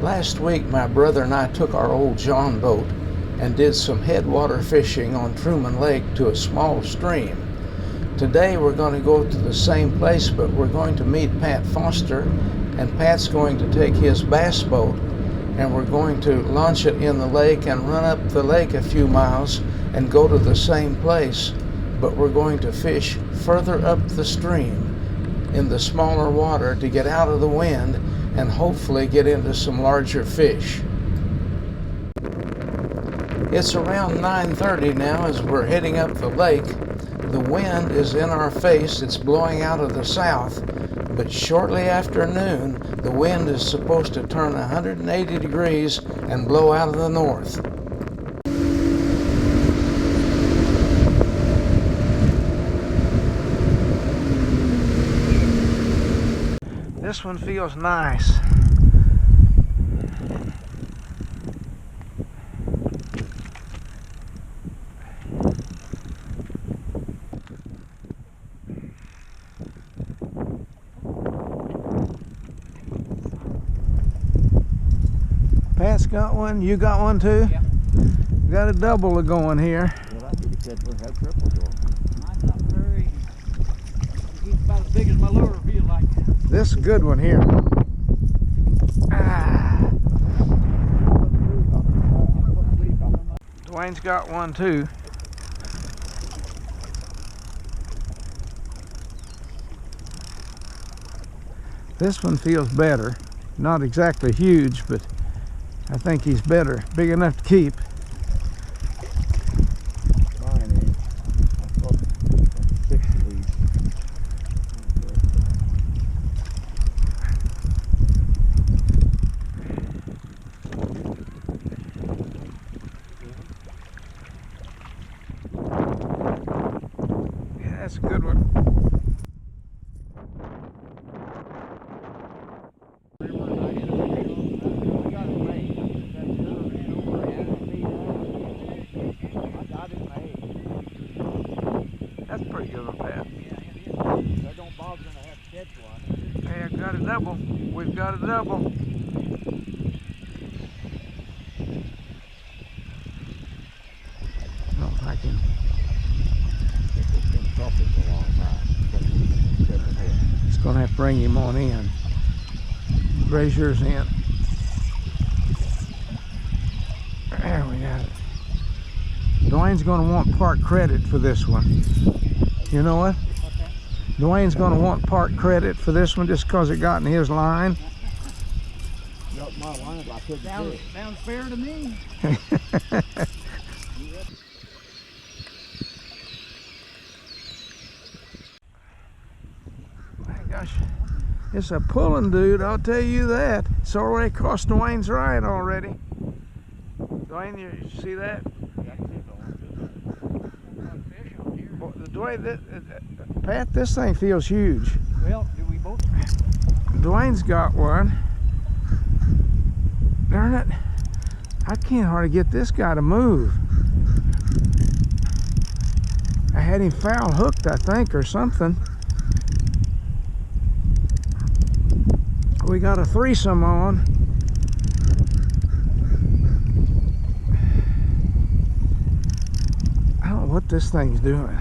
Last week, my brother and I took our old John boat and did some headwater fishing on Truman Lake to a small stream. Today we're going to go to the same place, but we're going to meet Pat Foster, and Pat's going to take his bass boat and we're going to launch it in the lake and run up the lake a few miles and go to the same place, but we're going to fish further up the stream in the smaller water to get out of the wind and hopefully get into some larger fish. It's around 9:30 now as we're heading up the lake. The wind is in our face, it's blowing out of the south, but shortly after noon, the wind is supposed to turn 180 degrees and blow out of the north. This one feels nice. Pat's got one, you got one too? Yep. Got a double going here. Well, I think it said we'll have triple going. Mine's not very, he's about as big as my lure feels like. This is a good one here. Ah. Dwayne's got one too. This one feels better. Not exactly huge, but I think he's better. Big enough to keep. Mine is. I've got 6 of these. Yeah, that's a good one. That's pretty good one, Pat. That don't bother them to have to catch one. Hey, I got a double. We've got a double. No, I can. It's been tough for a long time. It's gonna have to bring him on in. Raise yours in. There we got it. Dwayne's gonna want part credit for this one. You know what? Dwayne's gonna want part credit for this one just because it got in his line. Got my line, I couldn't do it. Sounds fair to me. My gosh, it's a pulling dude, I'll tell you that. It's already crossed Dwayne's ride already. Dwayne, you see that? Dwayne, Pat, this thing feels huge. Well, do we both? Dwayne's got one. Darn it. I can't hardly get this guy to move. I had him foul hooked, I think, or something. We got a threesome on. I don't know what this thing's doing.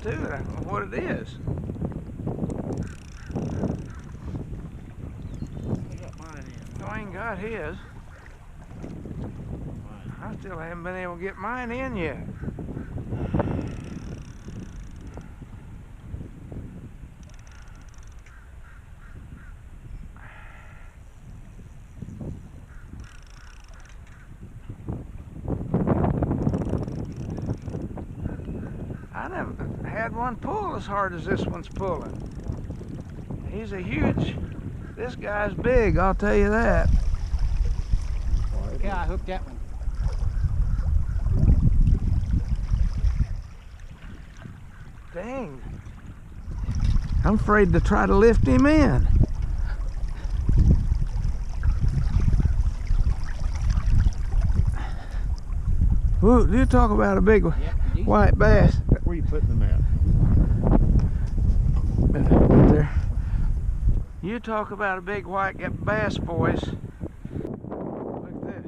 Too. I don't know what it is. Dwayne got his. I still haven't been able to get mine in yet. I never had one pull as hard as this one's pulling. He's a huge, this guy's big, I'll tell you that. Yeah, I hooked that one. Dang. I'm afraid to try to lift him in. Ooh, you talk about a big Yep, decent. white bass. Where you putting them at? Right there. You talk about a big white bass, boys. Look at this.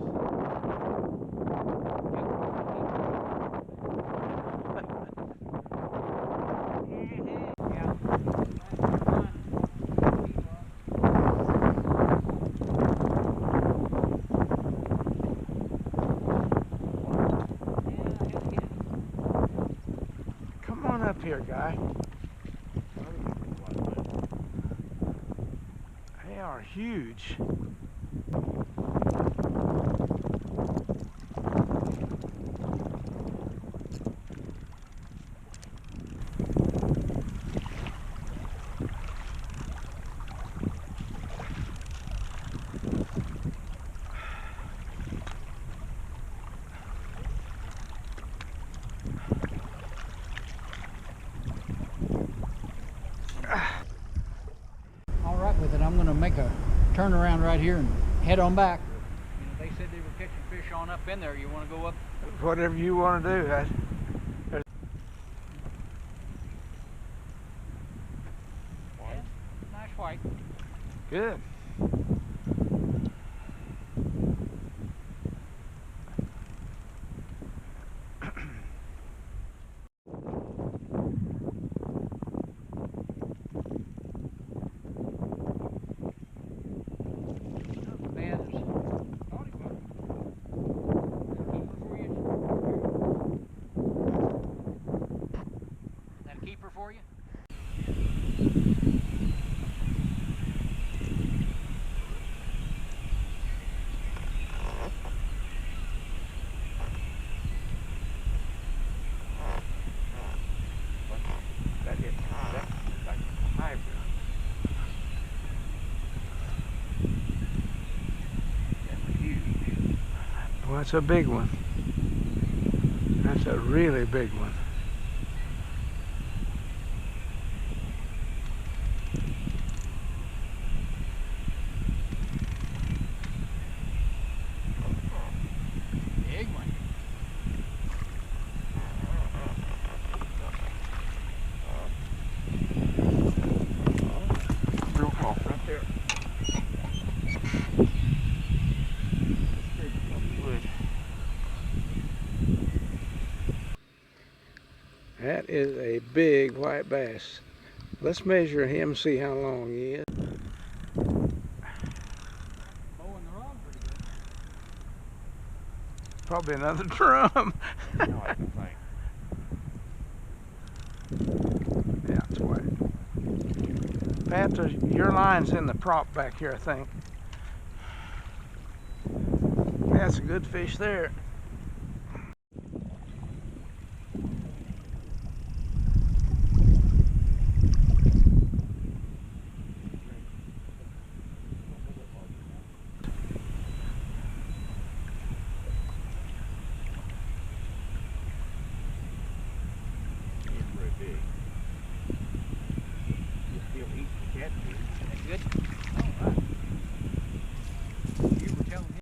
Come on up here, guy. They are huge. All right with it. I'm going to make a turnaround right here and head on back. You know, they said they were catching fish on up in there. You want to go up? Whatever you want to do. Yeah, nice white. Good. Man, thought he was. That a keeper for you? That hit that like a hybrid. That's huge. Well, that's a big one. That's a really big one. Big one. Real close right there. That is a big white bass. Let's measure him and see how long he is. Mowing the rod pretty good. Probably another drum. I like the thing. Yeah, it's white. Pat, your line's in the prop back here, I think. That's a good fish there. It's very big. You still eat the catfish. That's good. All right. You were telling me.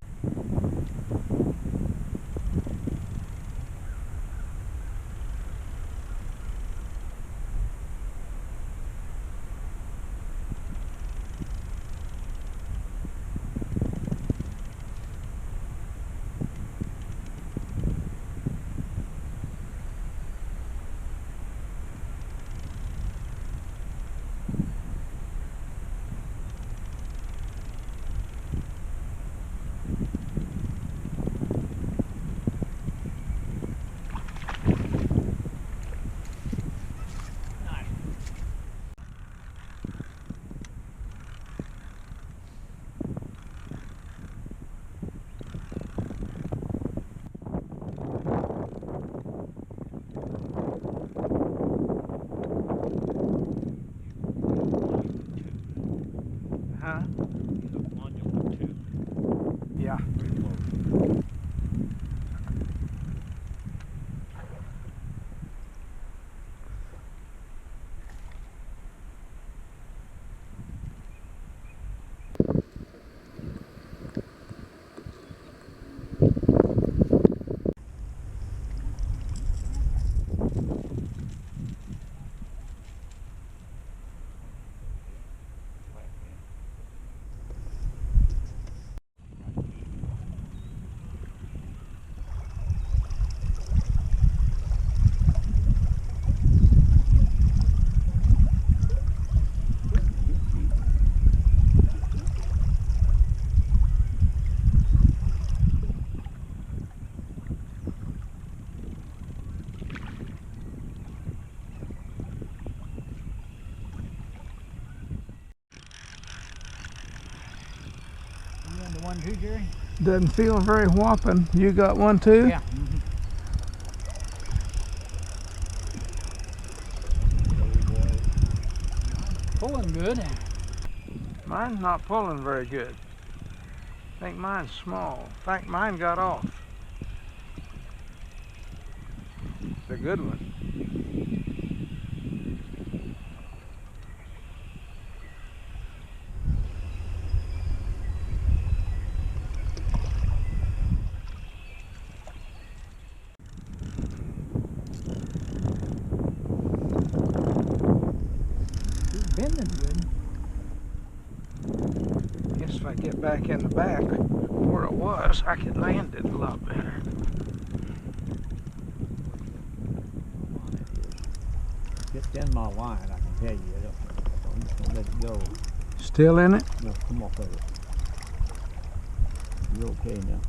got one too, Jerry? Doesn't feel very whopping. You got one too? Yeah. Pulling good. Mine's not pulling very good. I think mine's small. In fact, mine got off. It's a good one. He's bending good. Guess if I get back in the back where it was, I could land it a lot better. Just in my line, I can tell you. Don't let it go. Still in it? No, come off of it. You're okay now.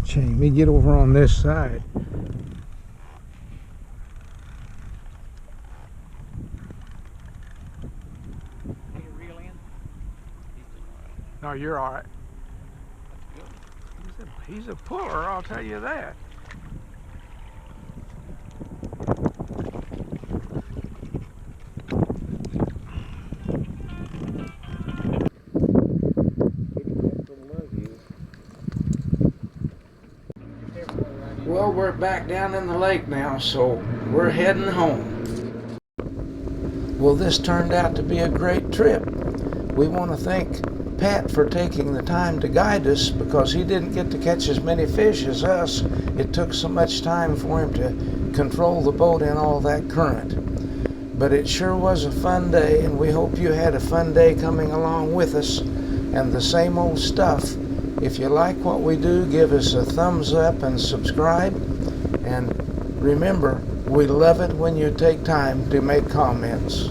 Chain, me get over on this side. Can you reel in? No, you're all right. He's a puller, I'll tell you that. Well, we're back down in the lake now, so we're heading home. Well, this turned out to be a great trip. We want to thank Pat for taking the time to guide us because he didn't get to catch as many fish as us. It took so much time for him to control the boat in all that current. But it sure was a fun day, and we hope you had a fun day coming along with us. And the same old stuff. If you like what we do, give us a thumbs up and subscribe. And remember, we love it when you take time to make comments.